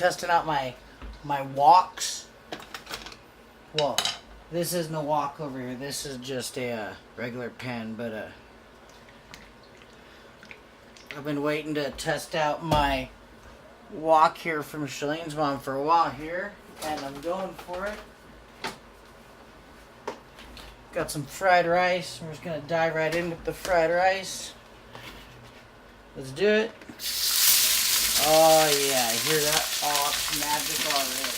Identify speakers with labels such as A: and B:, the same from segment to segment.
A: testing out my woks. Well, this isn't a wok over here. This is just a regular pan, but I've been waiting to test out my wok here from Shalene's mom for a while here, and I'm going for it. Got some fried rice. We're just gonna dive right in with the fried rice. Let's do it. Oh yeah, I hear that. Oh, it's magic already.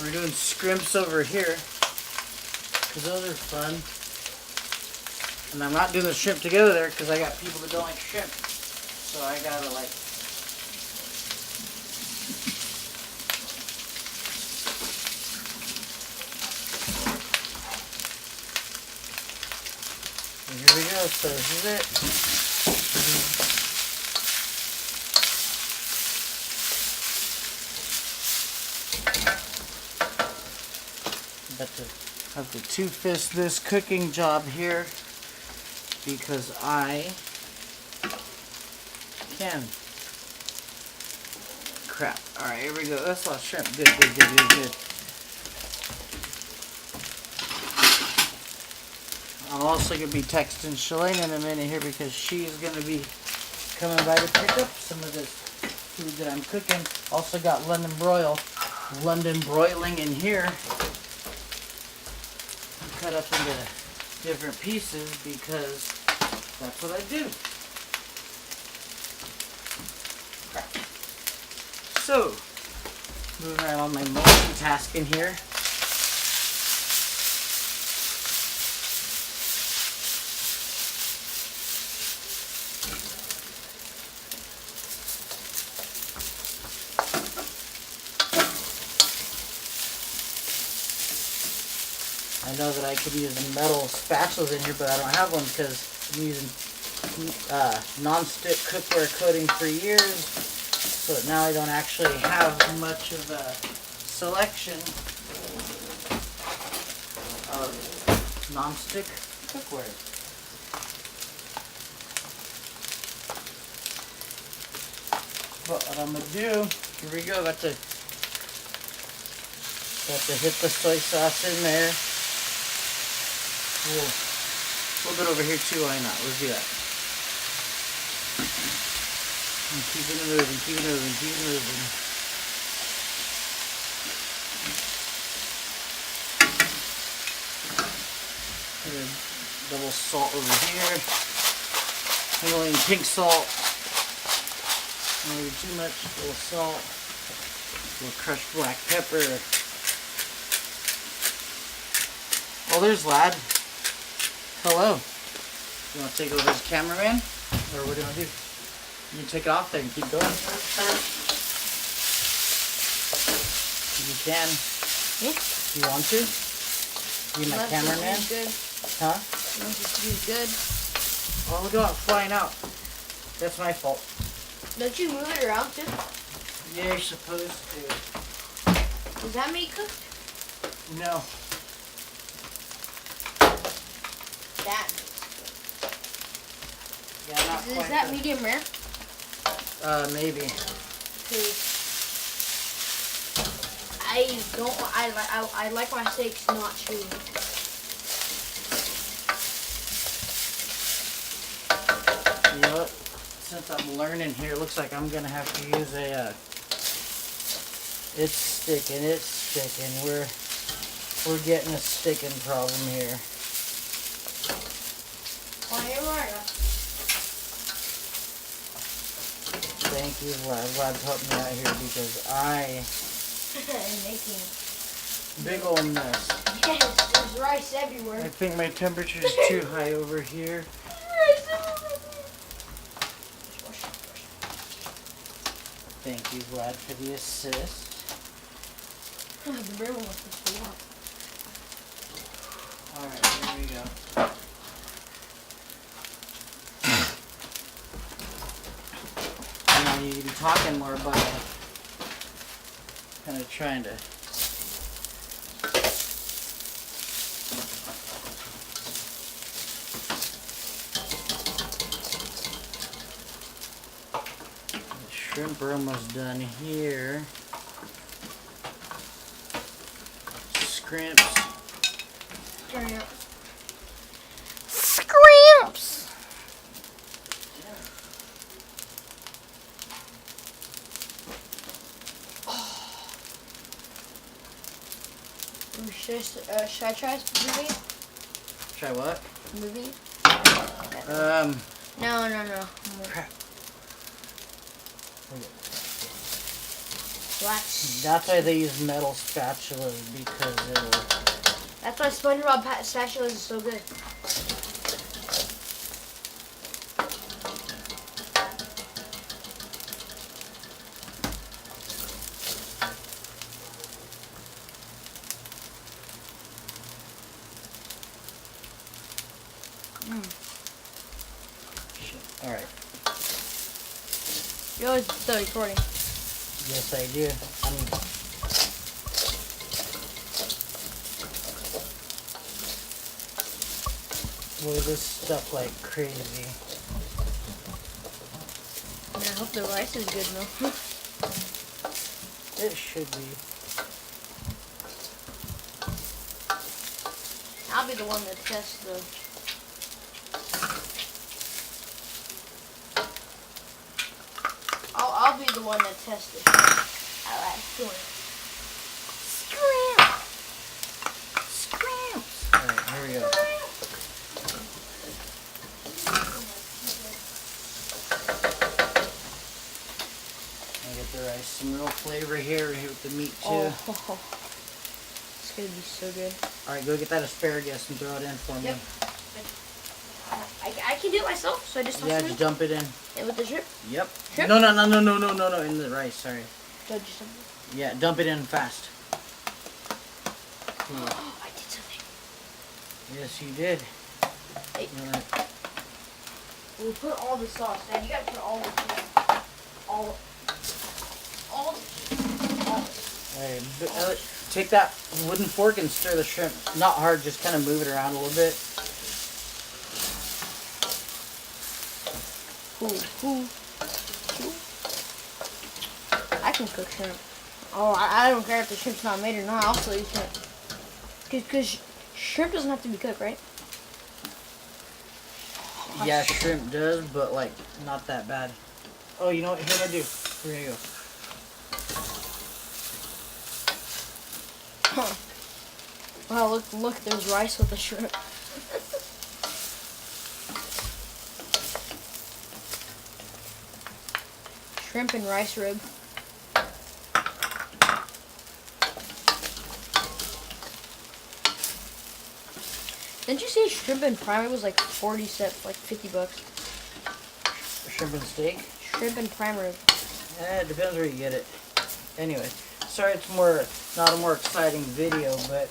A: We're doing scrimps over here because those are fun. And I'm not doing the shrimp together there because I got people that don't like shrimp. So I gotta like. And here we go. So this is it. About to have to two-fist this cooking job here because I can. Crap. Alright, here we go. That's a lot of shrimp. Good, good, good, good, good. I'm also going to be texting Shalane in a minute here because she's going to be coming by to pick up some of this food that I'm cooking. Also got London broiling in here. Cut up into different pieces because that's what I do. Crap. So, moving around on my multitasking here. I know that I could use metal spatulas in here, but I don't have one because I'm using non-stick cookware coating for years, so that now I don't actually have much of a selection of non-stick cookware. But what I'm going to do, here we go, got to hit the soy sauce in there. A little bit over here too, why not? Let's do that. And keep it moving, keep it moving, keep it moving. Double salt over here. Himalayan pink salt. Not really too much. A little salt. A little crushed black pepper. Oh, there's Lad. Hello. You want to take over as cameraman? Or what do you want to do? You can take it off there and keep going. You can.
B: Yeah.
A: You want to? You my cameraman?
B: Good.
A: Huh?
B: It's good.
A: Oh, look at it flying out. That's my fault.
B: Don't you move it around too?
A: Yeah, you're supposed to.
B: Does that make cooked?
A: No.
B: That.
A: Yeah, not
B: Is
A: quite
B: that
A: good.
B: medium rare?
A: Maybe.
B: I like my steaks not chewy.
A: You know what? Since I'm learning here, it looks like I'm gonna have to use a. It's sticking. We're getting a sticking problem here. Thank you, Vlad helped me out here because I
B: am making
A: big old mess.
B: Yes, there's rice everywhere.
A: I think my temperature is too high over here. Thank you, Vlad, for the assist.
B: The bear wants to walk.
A: Alright, here we go. I need to be talking more about it. Kind of trying to. shrimp are almost done here. Scrimps.
B: Turn it up. Scrimps! Should I try moving?
A: Try what?
B: Moving? No.
A: Crap.
B: Wax.
A: That's why they use metal spatulas, because it'll...
B: That's why SpongeBob spatulas is so good.
A: Alright.
B: You always still recording.
A: Yes, I do. Look at this stuff like crazy.
B: I hope the rice is good though.
A: It should be.
B: I'll be the one that tests the... I'll be the one that tests it. I like doing it. Scrimp!
A: Alright, here we go. I get the rice. Some real flavor here with the meat too.
B: Oh, it's gonna be so good.
A: Alright, go get that asparagus and throw it in for me.
B: Yep. I can do it myself, so I just
A: Yeah, just dump it in.
B: And with the shrimp?
A: Yep.
B: Shrimp?
A: No, in the rice, sorry.
B: So just dump it.
A: Yeah, dump it in fast.
B: Oh, I did something.
A: Yes, you did.
B: Hey.
A: You wanna-
B: We'll put all the sauce. Dad, you gotta put all the all
A: Alright, take that wooden fork and stir the shrimp. Not hard, just kind of move it around a little bit.
B: Ooh. I can cook shrimp. Oh, I don't care if the shrimp's not made or not. I'll still eat shrimp. Because shrimp doesn't have to be cooked, right?
A: Yeah, shrimp does, but like not that bad. Oh, you know what? Here, what I do. Here you go.
B: Huh. Wow, look, there's rice with the shrimp. Shrimp and rice rib. Didn't you say shrimp and prime rib was like 40 cents, like 50 bucks?
A: Shrimp and steak?
B: Shrimp and prime rib.
A: It depends where you get it. Anyway, sorry it's not a more exciting video, but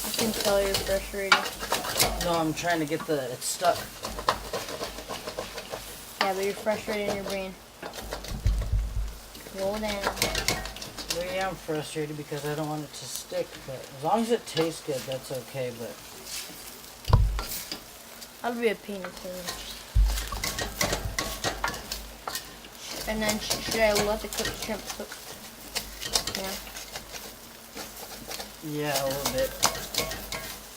B: I can tell you're frustrated.
A: no, I'm trying to get it's stuck.
B: Yeah, but you're frustrated in your brain. Roll down.
A: Well, yeah, I'm frustrated because I don't want it to stick, but as long as it tastes good, that's okay, but
B: That'll be a pain in the And then should I let the cooked shrimp cook? Yeah.
A: yeah, a little bit.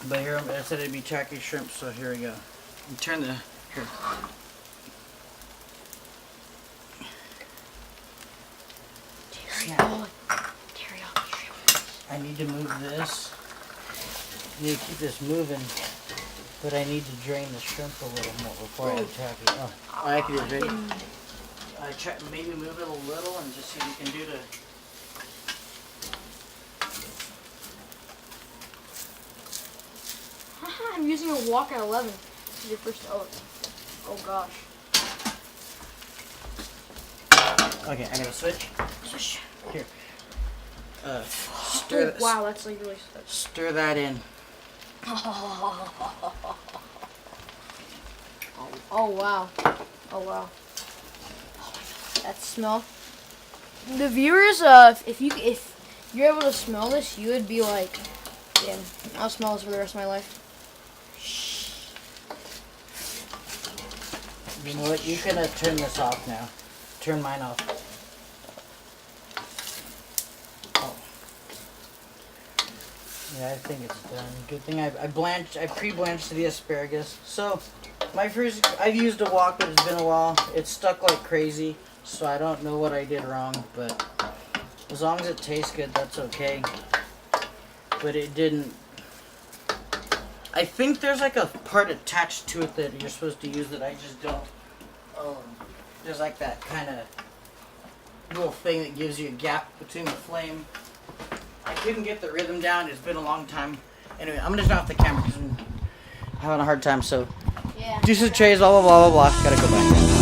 A: But here, I said it'd be tacky shrimp, so here we go. And turn the, here.
B: Teriyaki shrimp.
A: I need to move this. I need to keep this moving, but I need to drain the shrimp a little more before I attack it. Oh, I can do it. I try maybe move it a little and just see what you can do to.
B: I'm using a Wok at 11. This is your first. Oh gosh.
A: Okay, I gotta switch.
B: Swish.
A: Here. Stir.
B: Wow, that's like really.
A: Stir that in.
B: Oh wow. Oh wow. Oh my god. That smell. The viewers, if you're able to smell this, you would be like, yeah, I'll smell this for the rest of my life.
A: You know what? You can turn this off now. Turn mine off. Oh. Yeah, I think it's done. Good thing I pre-blanched the asparagus. So, my first, I've used a wok, but it's been a while. It's stuck like crazy, so I don't know what I did wrong, but as long as it tastes good, that's okay. But it didn't. I think there's like a part attached to it that you're supposed to use that I just don't. There's like that kind of little thing that gives you a gap between the flame. I couldn't get the rhythm down. It's been a long time. Anyway, I'm gonna turn off the camera because I'm having a hard time. So,
B: Yeah.
A: deuces, trays, blah blah blah blah blah. Gotta go back.